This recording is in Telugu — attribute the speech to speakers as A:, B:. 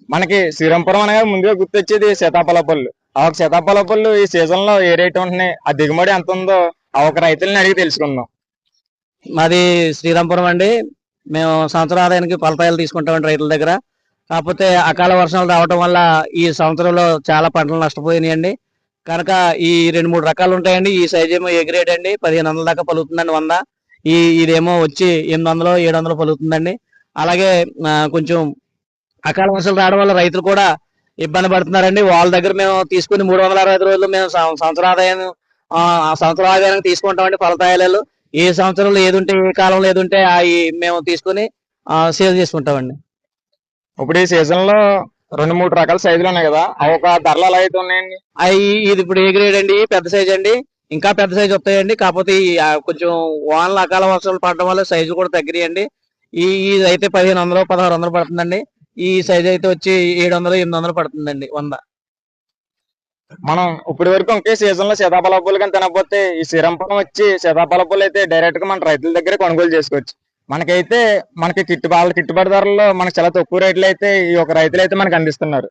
A: మనకి శ్రీరంపురం అనగా ముందుగా గుర్తొచ్చేది సీతాఫల పళ్ళు. ఆ ఒక సీతాఫల పళ్ళు ఈ సీజన్ లో ఏ రేట్ ఉంటున్నాయి, ఆ దిగుబడి ఎంత ఉందో ఆ ఒక రైతుల్ని అడిగి తెలుసుకుందాం.
B: మాది శ్రీరాంపురం అండి. మేము సంవత్సర ఆదాయానికి పలతాయలు తీసుకుంటామండి రైతుల దగ్గర. కాకపోతే అకాల వర్షాలు రావటం వల్ల ఈ సంవత్సరంలో చాలా పంటలు నష్టపోయినాయండి. కనుక ఈ రెండు మూడు రకాలు ఉంటాయండి. ఈ సైజ్ ఏమో ఏ గ్రేడ్ అండి, 1500 దాకా పలుకుతుందండి 100. ఇదేమో వచ్చి 800 700 పలుకుతుందండి. అలాగే కొంచెం అకాల వర్షాలు రావడం వల్ల రైతులు కూడా ఇబ్బంది పడుతున్నారండి. వాళ్ళ దగ్గర మేము తీసుకుని 365 రోజులు మేము సంవత్సర ఆదాయం ఆ సంవత్సర ఆదాయానికి తీసుకుంటామండి ఫలతాయాలు. ఏ సంవత్సరంలో ఏది ఉంటే ఏ కాలంలో ఏది ఉంటే అవి మేము తీసుకుని సేల్ చేసుకుంటామండి.
A: ఇప్పుడు ఈ సీజన్ లో రెండు మూడు రకాల సైజులు ఉన్నాయి కదా, ఆ ఒక ధరలు ఎలా అయితే ఉన్నాయండి?
B: అవి ఇది ఇప్పుడు ఏ గ్రేడ్ అండి, పెద్ద సైజ్ అండి. ఇంకా పెద్ద సైజ్ వస్తాయండి. కాకపోతే కొంచెం వానలు అకాల వర్షాలు పడడం వల్ల సైజు కూడా తగ్గినాయండి. ఇది అయితే 1500 1600 పడుతుందండి. ఈ సైజ్ అయితే వచ్చి 700 800 పడుతుందండి 100.
A: మనం ఇప్పటి వరకు ఒకే సీజన్ లో సీతాఫల పళ్ళు కానీ తినకపోతే ఈ శ్రీరంపురం వచ్చి సీతాఫల పళ్ళు అయితే డైరెక్ట్ గా మన రైతుల దగ్గర కొనుగోలు చేసుకోవచ్చు. మనకైతే మనకి గిట్టుబాటు ధరల్లో మనకి చాలా తక్కువ రేట్లు అయితే ఈ ఒక రైతులు అయితే మనకు అందిస్తున్నారు.